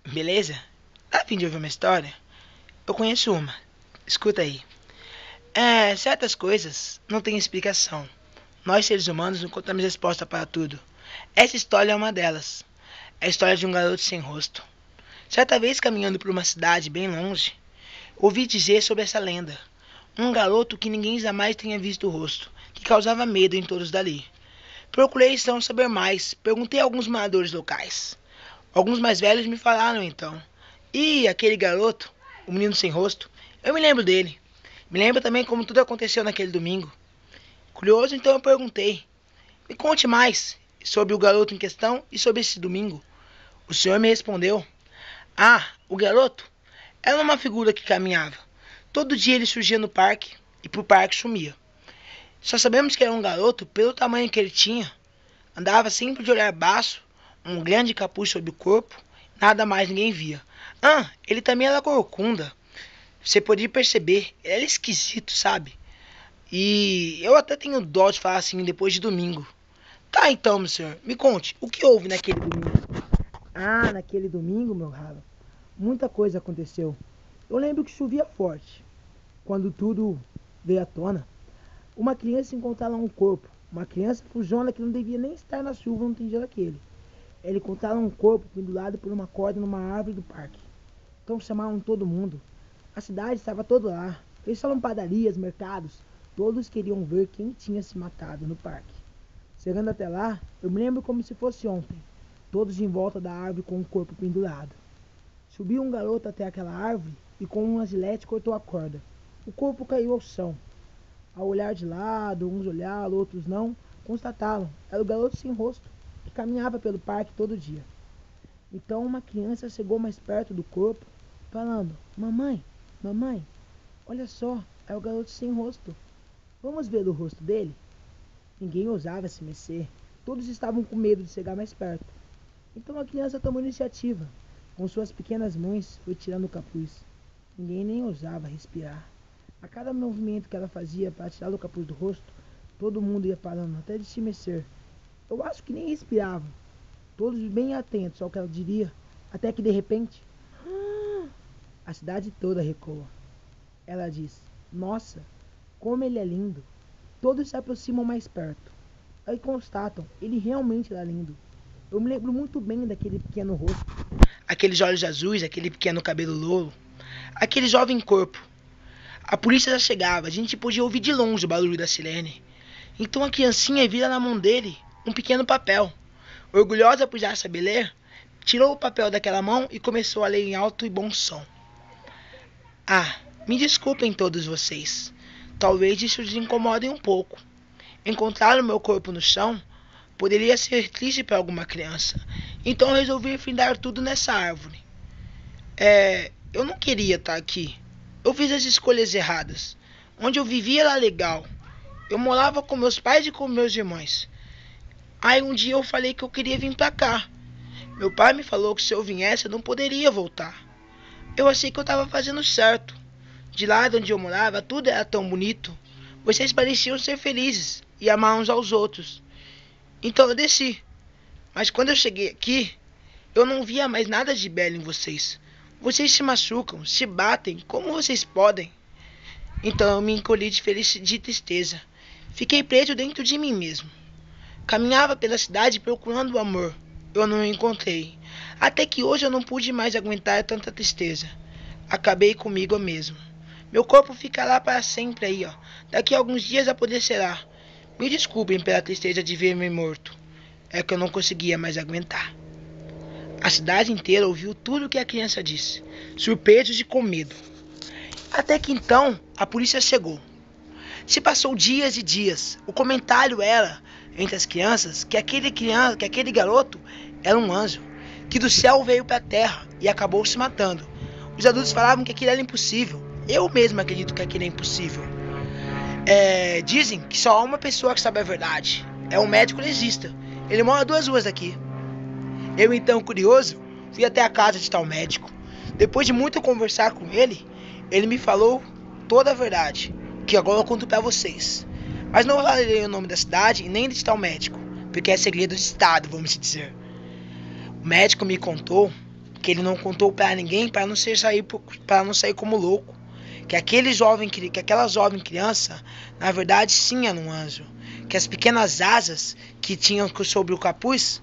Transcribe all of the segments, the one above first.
Beleza? Tá a fim de ouvir uma história? Eu conheço uma. Escuta aí. Certas coisas não têm explicação. Nós, seres humanos, não encontramos resposta para tudo. Essa história é uma delas. É a história de um garoto sem rosto. Certa vez, caminhando por uma cidade bem longe, ouvi dizer sobre essa lenda. Um garoto que ninguém jamais tinha visto o rosto, que causava medo em todos dali. Procurei então saber mais. Perguntei a alguns moradores locais. Alguns mais velhos me falaram então. E aquele garoto, o menino sem rosto, eu me lembro dele. Me lembro também como tudo aconteceu naquele domingo. Curioso, então eu perguntei: me conte mais sobre o garoto em questão e sobre esse domingo. O senhor me respondeu: ah, o garoto era uma figura que caminhava. Todo dia ele surgia no parque e pro parque sumia. Só sabemos que era um garoto pelo tamanho que ele tinha. Andava sempre de olhar baço, um grande capuz sobre o corpo, nada mais ninguém via. Ele também era corcunda. Você podia perceber, ele era esquisito, sabe? E eu até tenho dó de falar assim depois de domingo. Tá então, meu senhor, me conte, o que houve naquele domingo? Naquele domingo, meu ralo, muita coisa aconteceu. Eu lembro que chovia forte. Quando tudo veio à tona, uma criança encontrava um corpo. Uma criança fujona que não devia nem estar na chuva num dia daquele. Ele encontrava um corpo pendurado por uma corda numa árvore do parque. Então chamaram todo mundo. A cidade estava toda lá. Fecharam padarias, mercados. Todos queriam ver quem tinha se matado no parque. Chegando até lá, eu me lembro como se fosse ontem. Todos em volta da árvore com o corpo pendurado. Subiu um garoto até aquela árvore e com uma gilete cortou a corda. O corpo caiu ao chão. Ao olhar de lado, uns olharam, outros não, constataram. Era o garoto sem rosto, que caminhava pelo parque todo dia. Então uma criança chegou mais perto do corpo, falando: mamãe, mamãe, olha só, é o garoto sem rosto. Vamos ver o rosto dele? Ninguém ousava se mexer. Todos estavam com medo de chegar mais perto. Então a criança tomou iniciativa. Com suas pequenas mãos foi tirando o capuz. Ninguém nem ousava respirar. A cada movimento que ela fazia para tirar o capuz do rosto, todo mundo ia parando até de se mexer. Eu acho que nem respiravam. Todos bem atentos ao que ela diria, até que de repente, a cidade toda recuou. Ela diz: nossa, como ele é lindo. Todos se aproximam mais perto. Aí constatam, ele realmente era lindo. Eu me lembro muito bem daquele pequeno rosto, aqueles olhos azuis, aquele pequeno cabelo louro, aquele jovem corpo. A polícia já chegava, a gente podia ouvir de longe o barulho da sirene. Então a criancinha vira na mão dele um pequeno papel. Orgulhosa por já saber ler, tirou o papel daquela mão e começou a ler em alto e bom som. Me desculpem todos vocês. Talvez isso lhes incomode um pouco. Encontrar o meu corpo no chão poderia ser triste para alguma criança. Então resolvi findar tudo nessa árvore. Eu não queria estar aqui. Eu fiz as escolhas erradas. Onde eu vivia era legal. Eu morava com meus pais e com meus irmãos. Aí um dia eu falei que eu queria vir pra cá. Meu pai me falou que se eu viesse eu não poderia voltar. Eu achei que eu estava fazendo certo. De lá de onde eu morava tudo era tão bonito. Vocês pareciam ser felizes e amar uns aos outros. Então eu desci. Mas quando eu cheguei aqui, eu não via mais nada de belo em vocês. Vocês se machucam, se batem, como vocês podem? Então eu me encolhi de tristeza. Fiquei preso dentro de mim mesmo. Caminhava pela cidade procurando o amor. Eu não o encontrei. Até que hoje eu não pude mais aguentar tanta tristeza. Acabei comigo mesmo. Meu corpo fica lá para sempre aí, ó. Daqui a alguns dias apodrecerá. Me desculpem pela tristeza de ver-me morto. É que eu não conseguia mais aguentar. A cidade inteira ouviu tudo o que a criança disse, surpresos e com medo. Até que então a polícia chegou. Se passou dias e dias. O comentário era, entre as crianças, que aquele garoto era um anjo, que do céu veio para a terra e acabou se matando. Os adultos falavam que aquilo era impossível. Eu mesmo acredito que aquilo é impossível. Dizem que só há uma pessoa que sabe a verdade. É um médico legista. Ele mora 2 ruas daqui. Eu então, curioso, fui até a casa de tal médico. Depois de muito conversar com ele, ele me falou toda a verdade, que agora eu conto para vocês. Mas não falarei o nome da cidade e nem de tal médico, porque é segredo de estado, vamos dizer. O médico me contou que ele não contou para ninguém para não sair como louco. Que aquela jovem criança, na verdade, sim era um anjo. Que as pequenas asas que tinham sobre o capuz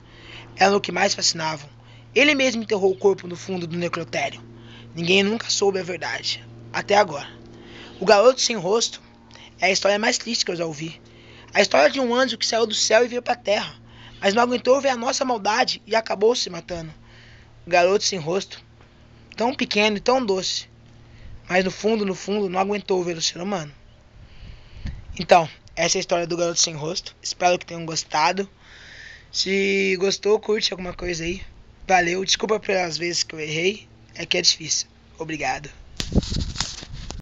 eram o que mais fascinavam. Ele mesmo enterrou o corpo no fundo do necrotério. Ninguém nunca soube a verdade, até agora. O Garoto Sem Rosto é a história mais triste que eu já ouvi. A história de um anjo que saiu do céu e veio para a terra, mas não aguentou ver a nossa maldade e acabou se matando. O garoto sem rosto, tão pequeno e tão doce, mas no fundo, não aguentou ver o ser humano. Então, essa é a história do Garoto Sem Rosto. Espero que tenham gostado. Se gostou, curte alguma coisa aí. Valeu, desculpa pelas vezes que eu errei. É que é difícil. Obrigado.